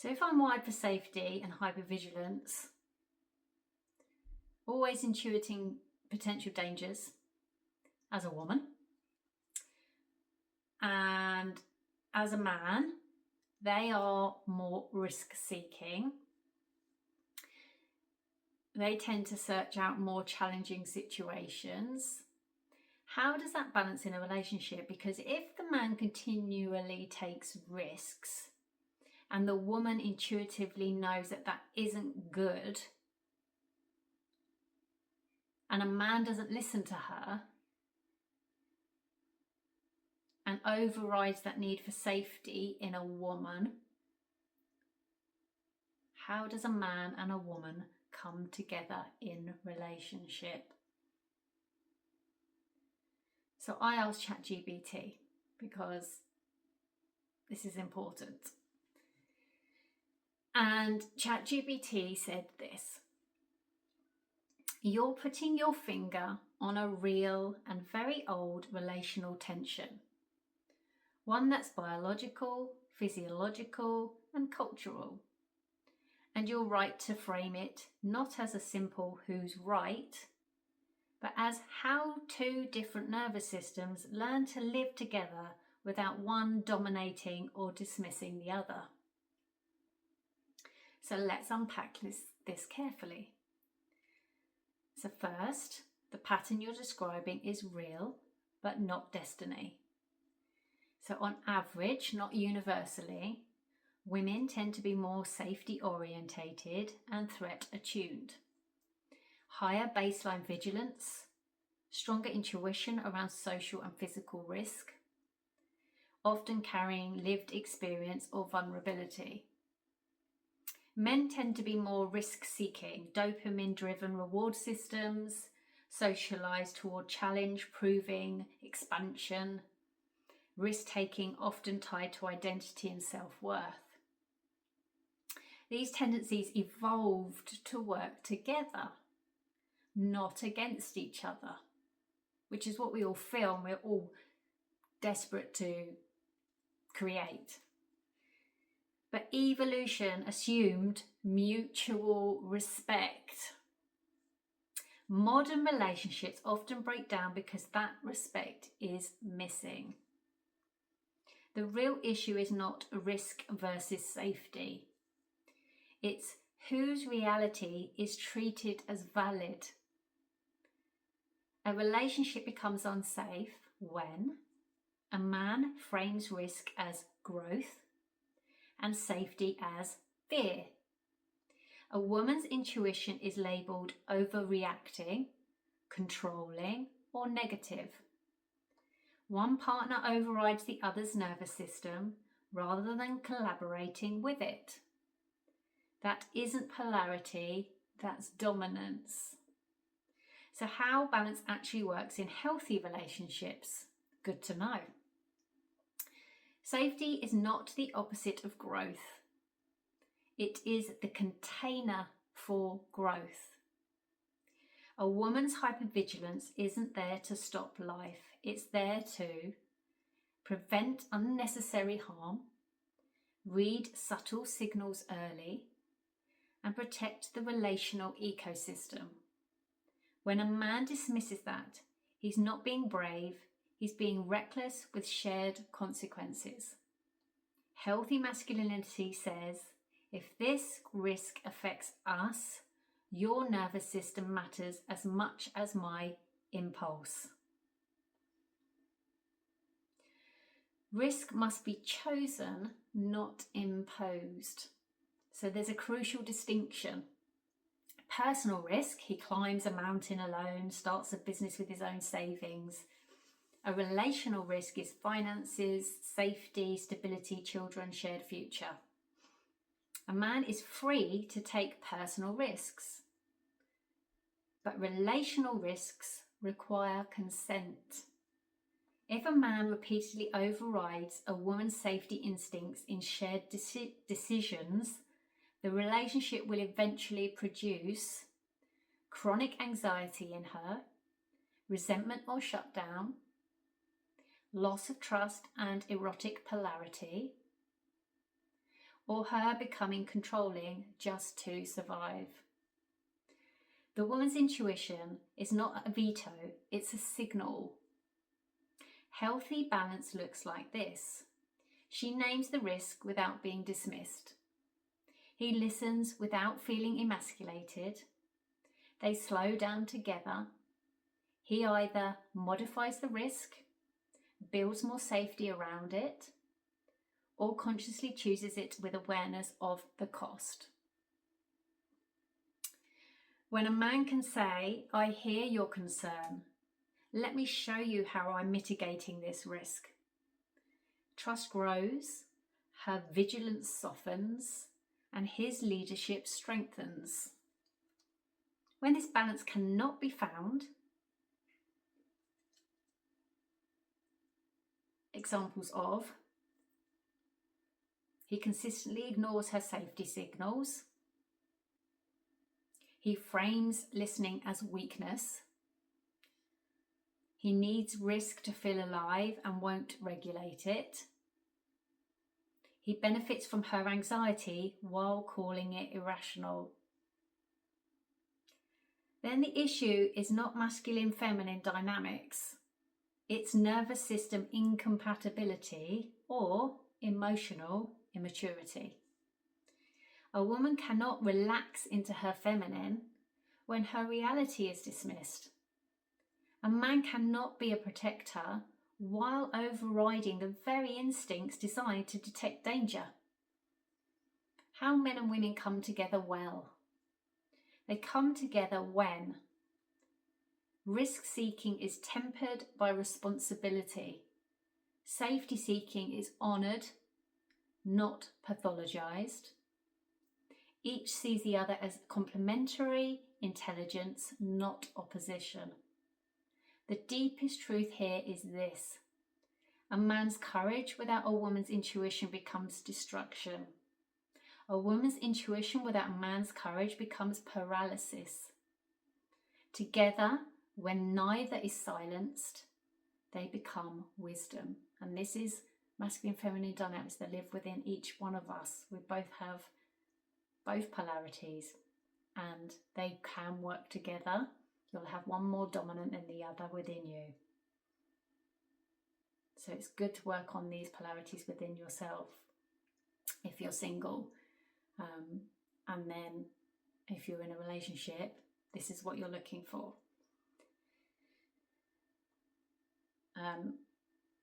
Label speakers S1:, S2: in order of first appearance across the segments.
S1: So if I'm wired for safety and hypervigilance, always intuiting potential dangers as a woman, and as a man, they are more risk-seeking. They tend to search out more challenging situations. How does that balance in a relationship? Because if the man continually takes risks and the woman intuitively knows that that isn't good, and a man doesn't listen to her and overrides that need for safety in a woman, how does a man and a woman come together in relationship? So I asked ChatGBT because this is important. And ChatGBT said this: you're putting your finger on a real and very old relational tension. One that's biological, physiological, and cultural. And you're right to frame it not as a simple who's right, but as how two different nervous systems learn to live together without one dominating or dismissing the other. So let's unpack this carefully. So first, the pattern you're describing is real, but not destiny. So on average, not universally, women tend to be more safety orientated and threat attuned. Higher baseline vigilance, stronger intuition around social and physical risk, often carrying lived experience or vulnerability. Men tend to be more risk-seeking, dopamine-driven reward systems, socialised toward challenge, proving, expansion, risk-taking often tied to identity and self-worth. These tendencies evolved to work together, not against each other, which is what we all feel and we're all desperate to create. But evolution assumed mutual respect. Modern relationships often break down because that respect is missing. The real issue is not risk versus safety. It's whose reality is treated as valid. A relationship becomes unsafe when a man frames risk as growth and safety as fear. A woman's intuition is labelled overreacting, controlling, or negative. One partner overrides the other's nervous system rather than collaborating with it. That isn't polarity, that's dominance. So how balance actually works in healthy relationships? Good to know. Safety is not the opposite of growth. It is the container for growth. A woman's hypervigilance isn't there to stop life. It's there to prevent unnecessary harm, read subtle signals early, and protect the relational ecosystem. When a man dismisses that, he's not being brave, he's being reckless with shared consequences. Healthy masculinity says, if this risk affects us, your nervous system matters as much as my impulse. Risk must be chosen, not imposed. So there's a crucial distinction. Personal risk, he climbs a mountain alone, starts a business with his own savings. A relational risk is finances, safety, stability, children, shared future. A man is free to take personal risks, but relational risks require consent. If a man repeatedly overrides a woman's safety instincts in shared decisions, the relationship will eventually produce chronic anxiety in her, resentment or shutdown, loss of trust and erotic polarity, or her becoming controlling just to survive. The woman's intuition is not a veto, it's a signal. Healthy balance looks like this. She names the risk without being dismissed. He listens without feeling emasculated. They slow down together. He either modifies the risk, builds more safety around it, or consciously chooses it with awareness of the cost. When a man can say, "I hear your concern. Let me show you how I'm mitigating this risk," trust grows, her vigilance softens, and his leadership strengthens. When this balance cannot be found, examples of: he consistently ignores her safety signals. He frames listening as weakness. He needs risk to feel alive and won't regulate it. He benefits from her anxiety while calling it irrational. Then the issue is not masculine-feminine dynamics. It's nervous system incompatibility or emotional immaturity. A woman cannot relax into her feminine when her reality is dismissed. A man cannot be a protector while overriding the very instincts designed to detect danger. How men and women come together well. They come together when risk-seeking is tempered by responsibility. Safety-seeking is honoured, not pathologized. Each sees the other as complementary intelligence, not opposition. The deepest truth here is this: a man's courage without a woman's intuition becomes destruction. A woman's intuition without a man's courage becomes paralysis. Together, when neither is silenced, they become wisdom. And this is masculine and feminine dynamics that live within each one of us. We both have both polarities and they can work together. You'll have one more dominant than the other within you. So it's good to work on these polarities within yourself if you're single. And then if you're in a relationship, this is what you're looking for.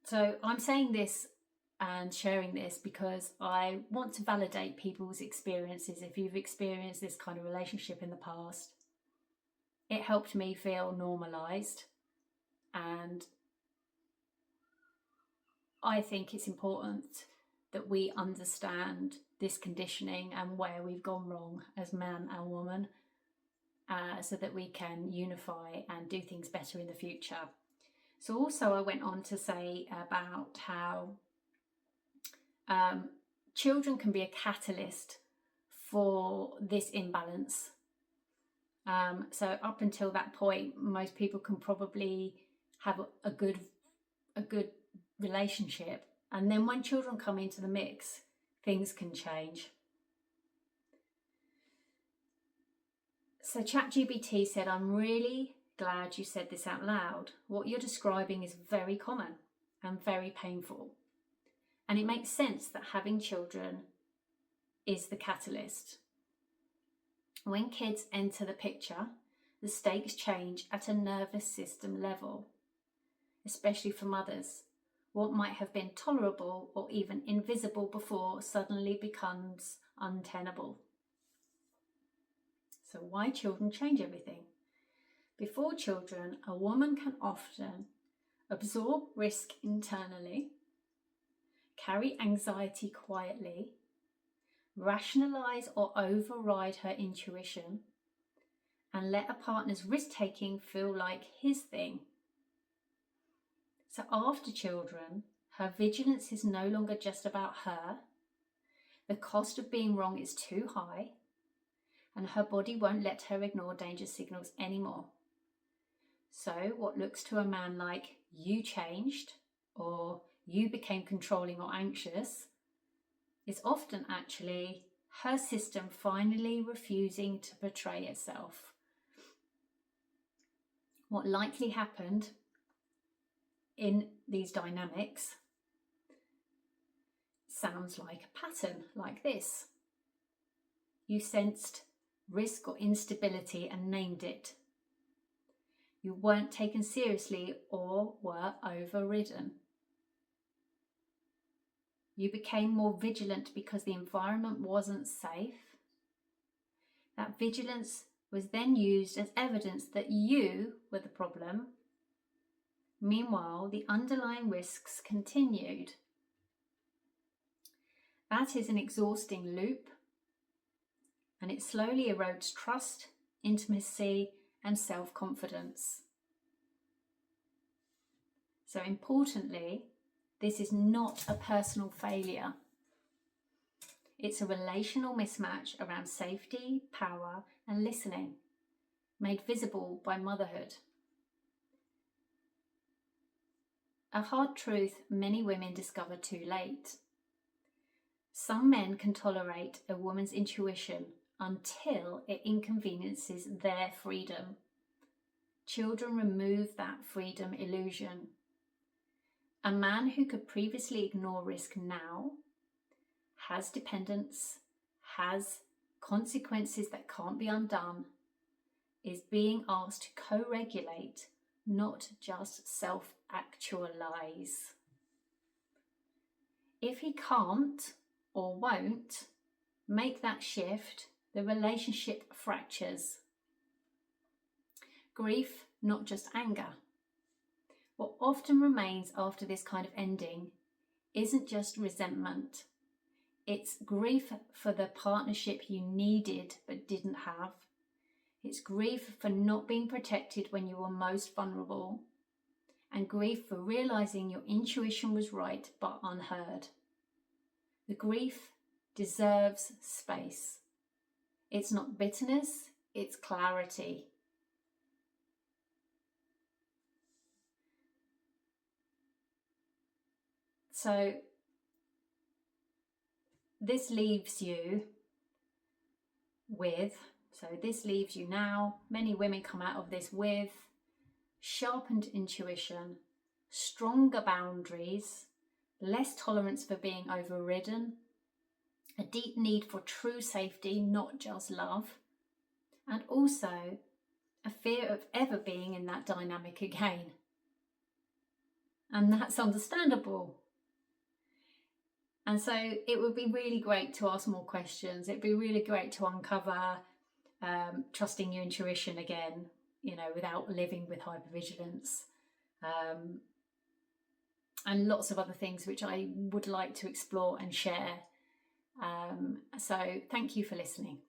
S1: So I'm saying this and sharing this because I want to validate people's experiences. If you've experienced this kind of relationship in the past, it helped me feel normalized, and I think it's important that we understand this conditioning and where we've gone wrong as man and woman, so that we can unify and do things better in the future. So also I went on to say about how children can be a catalyst for this imbalance. So up until that point, most people can probably have a good relationship, and then when children come into the mix, things can change. So ChatGBT said, "I'm really glad you said this out loud. What you're describing is very common and very painful. And it makes sense that having children is the catalyst. When kids enter the picture, the stakes change at a nervous system level, especially for mothers. What might have been tolerable or even invisible before suddenly becomes untenable." So why children change everything? Before children, a woman can often absorb risk internally, carry anxiety quietly, rationalize or override her intuition, and let a partner's risk-taking feel like his thing. So after children, her vigilance is no longer just about her. The cost of being wrong is too high, and her body won't let her ignore danger signals anymore. So what looks to a man like "you changed" or "you became controlling or anxious" is often actually her system finally refusing to betray itself. What likely happened in these dynamics sounds like a pattern like this. You sensed risk or instability and named it. You weren't taken seriously or were overridden. You became more vigilant because the environment wasn't safe. That vigilance was then used as evidence that you were the problem. Meanwhile, the underlying risks continued. That is an exhausting loop, and it slowly erodes trust, intimacy, and self-confidence. So importantly, this is not a personal failure. It's a relational mismatch around safety, power, and listening, made visible by motherhood. A hard truth many women discover too late. Some men can tolerate a woman's intuition until it inconveniences their freedom. Children remove that freedom illusion. A man who could previously ignore risk now has dependence, has consequences that can't be undone, is being asked to co-regulate, not just self-actualize. If he can't or won't make that shift, the relationship fractures. Grief, not just anger. What often remains after this kind of ending isn't just resentment. It's grief for the partnership you needed but didn't have. It's grief for not being protected when you were most vulnerable. And grief for realizing your intuition was right but unheard. The grief deserves space. It's not bitterness, it's clarity. So this leaves you now, many women come out of this with sharpened intuition, stronger boundaries, less tolerance for being overridden, a deep need for true safety, not just love, and also a fear of ever being in that dynamic again. And that's understandable. And so it would be really great to ask more questions. It'd be really great to uncover trusting your intuition again, without living with hypervigilance, and lots of other things which I would like to explore and share. So thank you for listening.